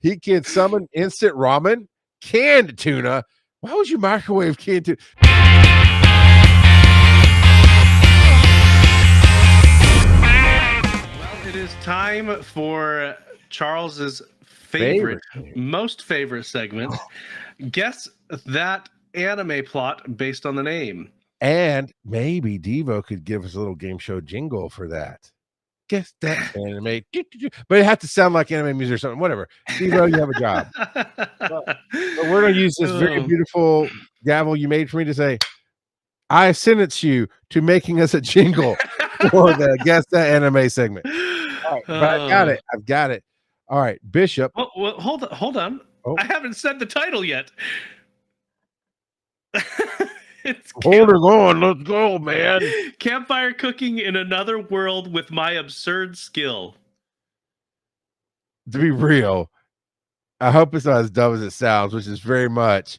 He can summon instant ramen, canned tuna. Why would you microwave canned tuna? Well, it is time for Charles's Favorite. most favorite segment. Guess that anime plot based on the name. And maybe Devo could give us a little game show jingle for that. Guess that anime. But it had to sound like anime music or something. Whatever. Devo, you have a job. But we're going to use this very beautiful gavel you made for me to say, I sentence you to making us a jingle for the Guess That Anime segment. All right, but I got it. I've got it. All right, Bishop. Well, hold on. Oh. I haven't said the title yet. Hold it on. Let's go, man. Campfire Cooking in Another World with My Absurd Skill. To be real, I hope it's not as dumb as it sounds, which is very much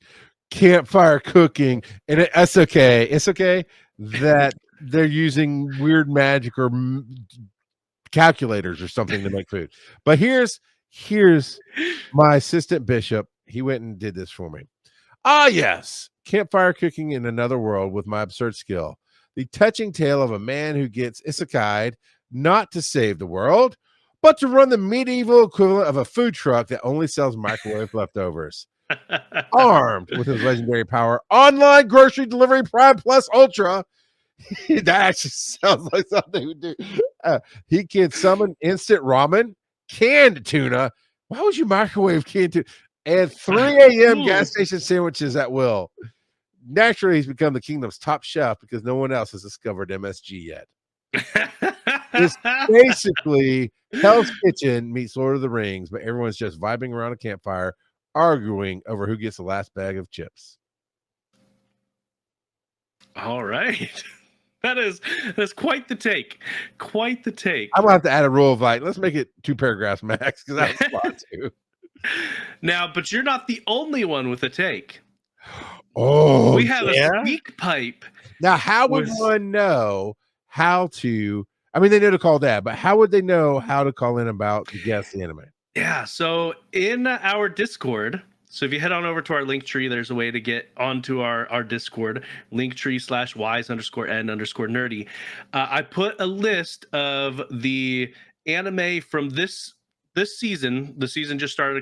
campfire cooking. And it's okay. It's okay that they're using weird magic or calculators or something to make food. But here's my assistant Bishop. He went and did this for me. Ah, yes. Campfire Cooking in Another World with My Absurd Skill. The touching tale of a man who gets isekai'd not to save the world, but to run the medieval equivalent of a food truck that only sells microwave leftovers. Armed with his legendary power, online grocery delivery Prime Plus Ultra. That actually sounds like something we do. He can summon instant ramen, canned tuna. Why would you microwave canned tuna? And 3 a.m. gas station sandwiches at will. Naturally, he's become the kingdom's top chef because no one else has discovered MSG yet. It's basically Hell's Kitchen meets Lord of the Rings, but everyone's just vibing around a campfire, arguing over who gets the last bag of chips. All right. That's quite the take. Quite the take. I'm gonna have to add a rule of like, let's make it 2 paragraphs max because that's a lot too. Now, but you're not the only one with a take. Oh, we have a speak pipe. Now, how would one know how to? I mean, they know to call that, but how would they know how to call in about the guest anime? Yeah, so in our Discord, so if you head on over to our link tree, there's a way to get onto our Discord, linktree/wise_n_nerdy. I put a list of the anime from this season. The season just started a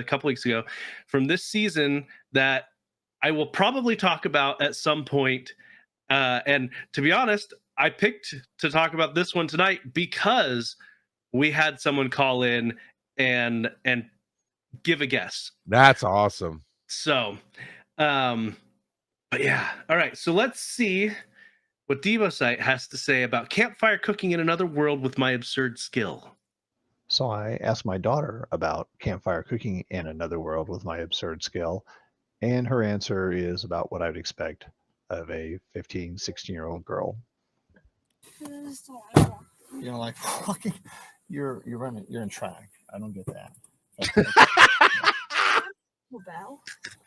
couple weeks ago. From this season that I will probably talk about at some point. And to be honest, I picked to talk about this one tonight because we had someone call in and give a guess. That's awesome. So, but yeah. All right. So let's see what DevoSite has to say about Campfire Cooking in Another World with My Absurd Skill. So I asked my daughter about Campfire Cooking in Another World with My Absurd Skill, and her answer is about what I would expect of a 15, 16-year-old girl. You know, like fucking, you're in track. I don't get that.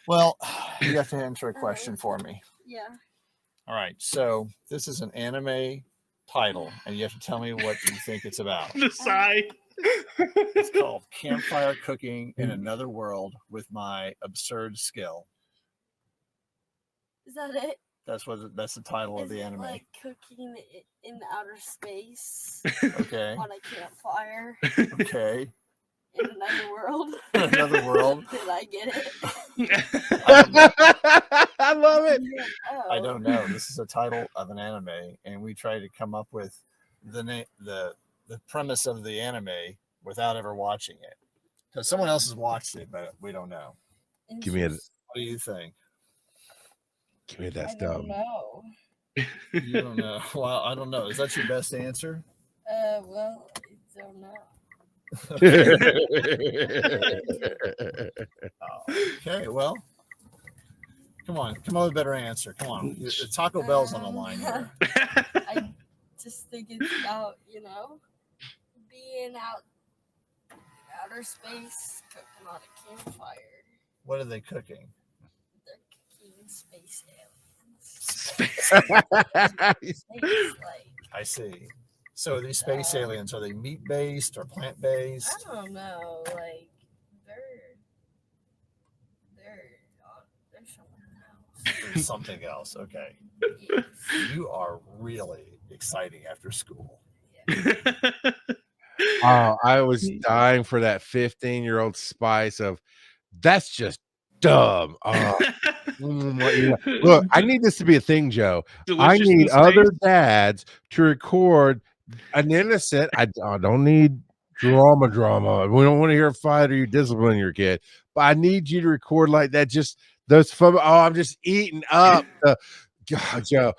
Well, you have to answer a question for me. Yeah. All right. So this is an anime title, and you have to tell me what you think it's about. The sigh. It's called Campfire Cooking in Another World with My Absurd Skill. Is that it? That's the title of the anime. Like cooking in outer space. Okay. On a campfire. Okay. In another world. Another world. Did I get it? I love it. I don't know. This is a title of an anime, and we try to come up with the premise of the anime without ever watching it. Because someone else has watched it, but we don't know. Give me a. What do you think? Give me that I stuff. don't know. You don't know. Well, I don't know. Is that your best answer? Well, I don't know. Okay, well, come on with a better answer. Come on, Taco Bell's on the line here. I just think it's about being outer space, cooking on a campfire. What are they cooking? They're cooking space aliens. I see. So these space aliens, are they meat-based or plant-based? I don't know. Like, they're There's something else. Okay. You are really exciting after school. Oh, I was dying for that 15-year-old spice of that's just dumb. Look, I need this to be a thing, Joe. I Delicious need in other space. dads to record an innocent. I don't need drama. We don't want to hear a fight or you discipline your kid, but I need you to record like that. Just those fun. Oh, I'm just eating up the God, Joe.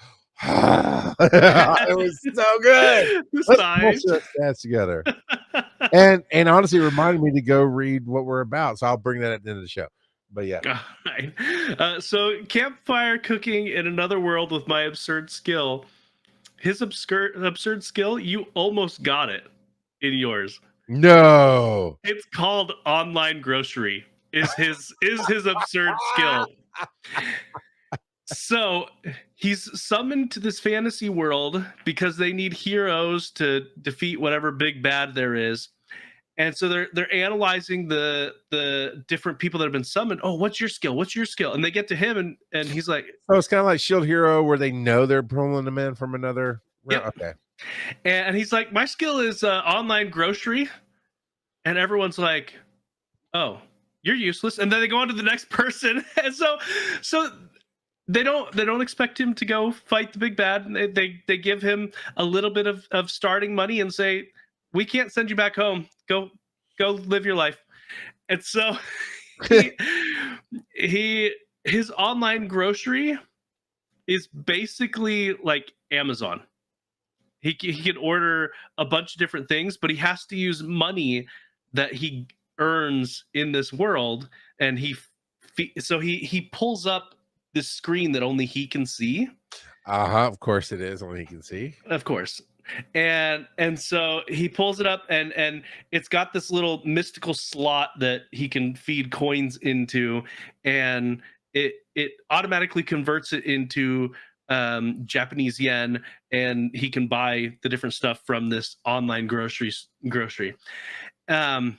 It was so good. The Let's size. bullshit stats together. And honestly, it reminded me to go read what we're about. So I'll bring that at the end of the show. But yeah. All right. So Campfire Cooking in Another World with My Absurd Skill. His absurd skill, you almost got it in yours. No. It's called online grocery. Is his absurd skill. So he's summoned to this fantasy world because they need heroes to defeat whatever big bad there is. And so they're analyzing the different people that have been summoned. Oh, what's your skill? What's your skill? And they get to him and he's like, So it's kind of like Shield Hero where they know they're pulling them in from another. Yep. Okay. And he's like, my skill is online grocery. And everyone's like, oh, you're useless. And then they go on to the next person. And so they don't expect him to go fight the big bad. They give him a little bit of starting money and say, we can't send you back home. Go live your life. And so his online grocery is basically like Amazon. He can order a bunch of different things, but he has to use money that he earns in this world. And he pulls up this screen that only he can see. Of course it is. Only he can see. Of course. And so he pulls it up and it's got this little mystical slot that he can feed coins into, and it automatically converts it into Japanese yen, and he can buy the different stuff from this online grocery. And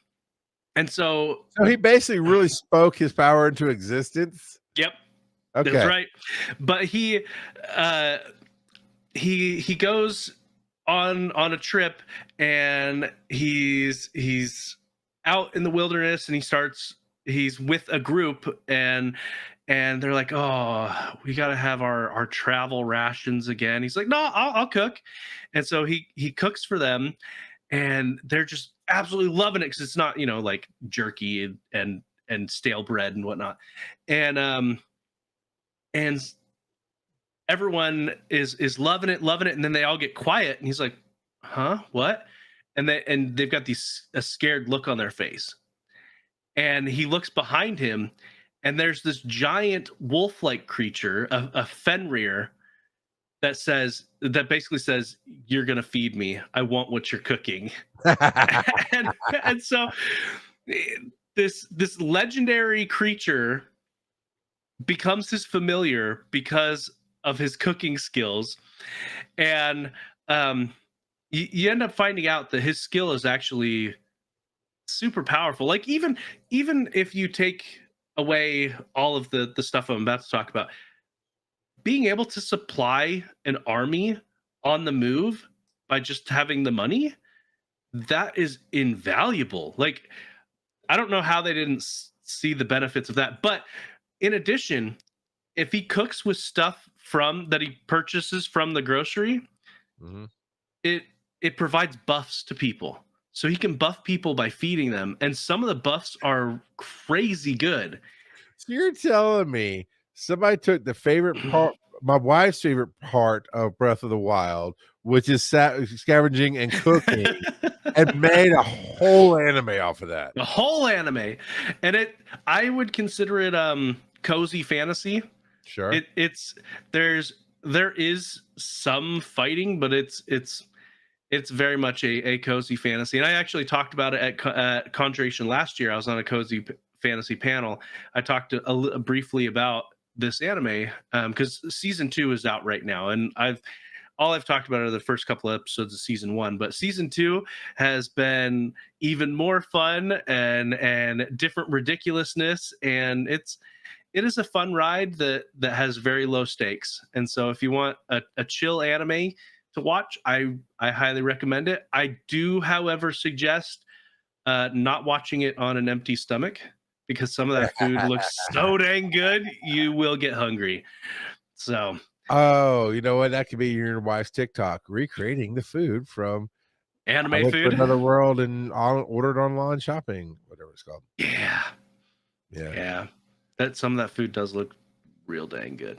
so he basically really spoke his power into existence. Yep. Okay. That's right. But he goes on a trip, and he's out in the wilderness, and he's with a group, and they're like, oh, we got to have our travel rations again. He's like, no, I'll cook. And so he cooks for them, and they're just absolutely loving it because it's not, like jerky and stale bread and whatnot. And everyone is loving it, and then they all get quiet, and he's like, huh, what? And they've got a scared look on their face. And he looks behind him, and there's this giant wolf-like creature, a Fenrir, that basically says, you're gonna feed me. I want what you're cooking. and so this legendary creature becomes his familiar because of his cooking skills. And you end up finding out that his skill is actually super powerful. Like even if you take away all of the stuff I'm about to talk about, being able to supply an army on the move by just having the money, that is invaluable. Like, I don't know how they didn't see the benefits of that. But in addition, if he cooks with stuff that he purchases from the grocery, it provides buffs to people. So he can buff people by feeding them. And some of the buffs are crazy good. So you're telling me somebody took the favorite part, my wife's favorite part of Breath of the Wild, which is scavenging and cooking, and made a whole anime off of that. A whole anime. And I would consider it cozy fantasy. Sure. There is some fighting, but it's very much a cozy fantasy. And I actually talked about it at Conjuration last year. I was on a cozy fantasy panel. I talked briefly about this anime because season 2 is out right now, and I've talked about are the first couple of episodes of season 1, but season 2 has been even more fun and different ridiculousness, and it's it is a fun ride that has very low stakes. And so if you want a chill anime to watch, I highly recommend it. I do, however, suggest not watching it on an empty stomach, because some of that food looks so dang good, you will get hungry. So, oh, you know what? That could be your wife's TikTok, recreating the food from anime I Went to food. Another World and ordered online shopping, whatever it's called. Yeah. Yeah. Yeah. Some of that food does look real dang good.